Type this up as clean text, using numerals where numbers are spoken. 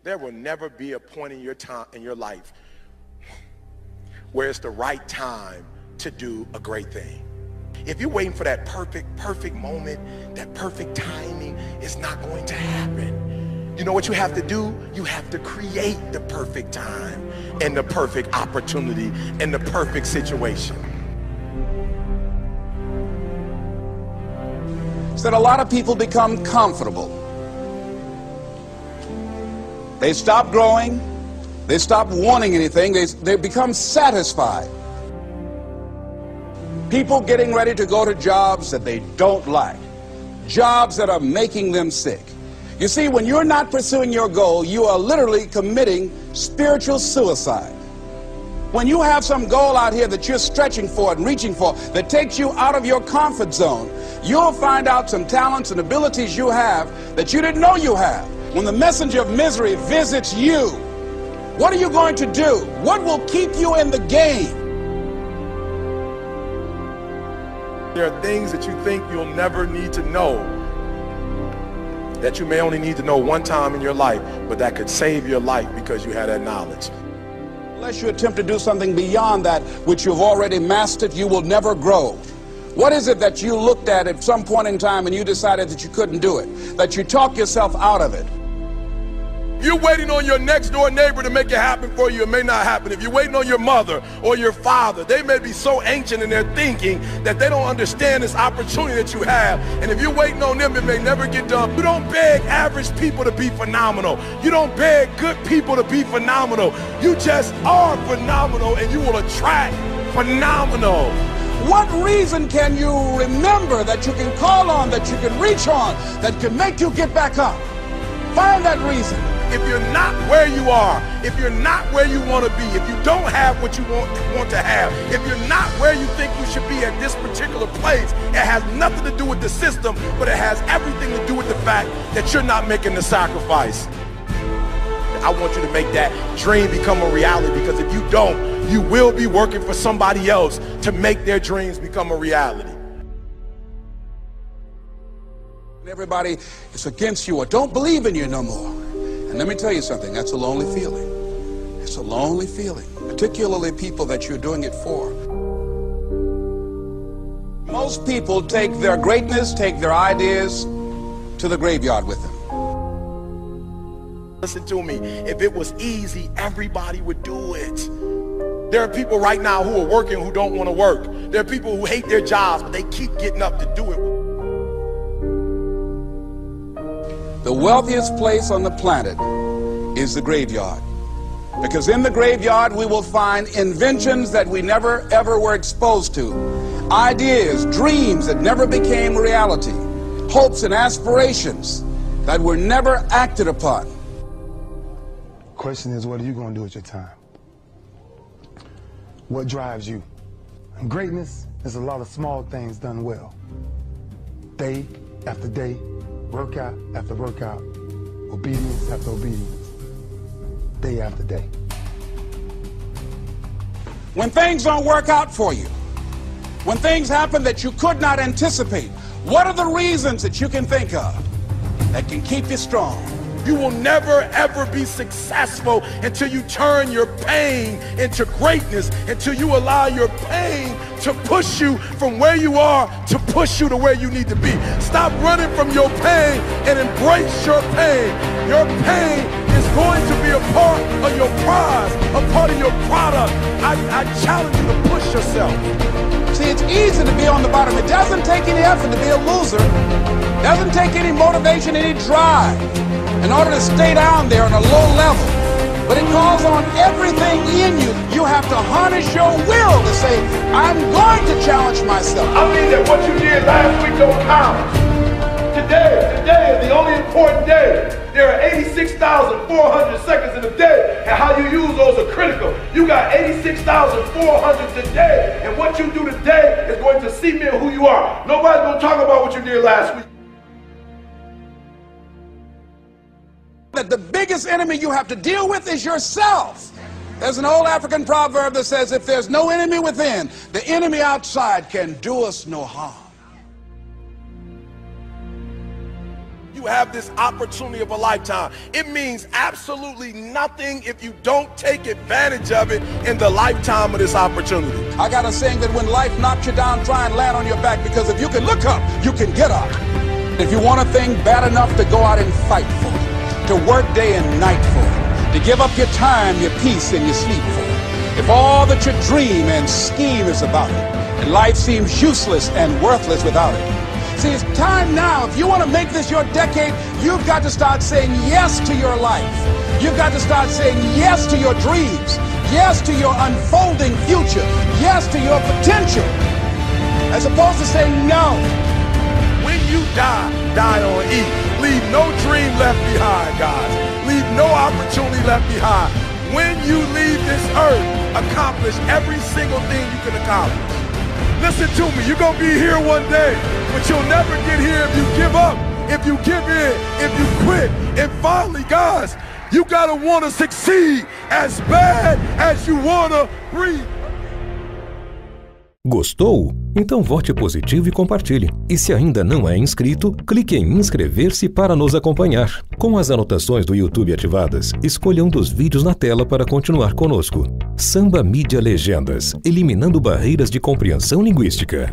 There will never be a point in your life where it's the right time to do a great thing. If you're waiting for that perfect moment, that perfect timing, it's not going to happen. You know what you have to do? You have to create the perfect time and the perfect opportunity and the perfect situation. So that a lot of people become comfortable. They stop growing. They stop wanting anything. They become satisfied. People getting ready to go to jobs that they don't like. Jobs that are making them sick. You see, when you're not pursuing your goal, you are literally committing spiritual suicide. When you have some goal out here that you're stretching for and reaching for that takes you out of your comfort zone, you'll find out some talents and abilities you have that you didn't know you have. When the messenger of misery visits you, what are you going to do? What will keep you in the game? There are things that you think you'll never need to know, that you may only need to know one time in your life, but that could save your life because you had that knowledge. Unless you attempt to do something beyond that which you've already mastered, you will never grow. What is it that you looked at some point in time and you decided that you couldn't do it, that you talked yourself out of it? If you're waiting on your next door neighbor to make it happen for you, it may not happen. If you're waiting on your mother or your father, they may be so ancient in their thinking that they don't understand this opportunity that you have. And if you're waiting on them, it may never get done. You don't beg average people to be phenomenal. You don't beg good people to be phenomenal. You just are phenomenal, and you will attract phenomenal. What reason can you remember that you can call on, that you can reach on, that can make you get back up? Find that reason. If you're not where you are, if you're not where you want to be, if you don't have what you want to have, if you're not where you think you should be at this particular place, it has nothing to do with the system, but it has everything to do with the fact that you're not making the sacrifice. I want you to make that dream become a reality, because if you don't, you will be working for somebody else to make their dreams become a reality. Everybody is against you or don't believe in you no more. And let me tell you something, that's a lonely feeling. It's a lonely feeling, particularly people that you're doing it for. Most people take their greatness, take their ideas to the graveyard with them. Listen to me, if it was easy, everybody would do it. There are people right now who are working who don't want to work. There are people who hate their jobs, but they keep getting up to do it. The wealthiest place on the planet is the graveyard. Because in the graveyard we will find inventions that we never ever were exposed to. Ideas, dreams that never became reality. Hopes and aspirations that were never acted upon. The question is, what are you going to do with your time? What drives you? And greatness is a lot of small things done well. Day after day, workout after workout, obedience after obedience, day after day. When things don't work out for you, when things happen that you could not anticipate, what are the reasons that you can think of that can keep you strong? You will never ever be successful until you turn your pain into greatness, until you allow your pain to push you from where you are to push you to where you need to be. Stop running from your pain and embrace your pain. Your pain is going to be a part of your prize, a part of your product. I challenge you to push yourself. See, it's easy to be on the bottom. It doesn't take any effort to be a loser. It doesn't take any motivation, any drive in order to stay down there on a low level. But it calls on everything in you. You have to harness your will to say, I'm going to challenge myself. I mean that what you did last week don't count. Today is the only important day. There are 86,400 seconds in a day, and how you use those are critical. You got 86,400 today, and what you do today is going to cement who you are. Nobody's going to talk about what you did last week. That the biggest enemy you have to deal with is yourself. There's an old African proverb that says, if there's no enemy within, the enemy outside can do us no harm. You have this opportunity of a lifetime. It means absolutely nothing if you don't take advantage of it in the lifetime of this opportunity. I got a saying that when life knocks you down, try and land on your back, because if you can look up, you can get up. If you want a thing bad enough to go out and fight for it, to work day and night for it, to give up your time, your peace, and your sleep for it, if all that you dream and scheme is about it, and life seems useless and worthless without it. See, it's time now. If you want to make this your decade, you've got to start saying yes to your life. You've got to start saying yes to your dreams, yes to your unfolding future, yes to your potential, as opposed to saying no. When you die, die on E. Leave no dream left behind, guys. Leave no opportunity left behind. When you leave this earth, accomplish every single thing you can accomplish. Listen to me, you're going to be here one day, but you'll never get here if you give up, if you give in, if you quit. And finally, guys, you got to want to succeed as bad as you want to breathe. Gostou? Então vote positivo e compartilhe. E se ainda não é inscrito, clique em inscrever-se para nos acompanhar. Com as anotações do YouTube ativadas, escolha um dos vídeos na tela para continuar conosco. Samba Mídia Legendas, eliminando barreiras de compreensão linguística.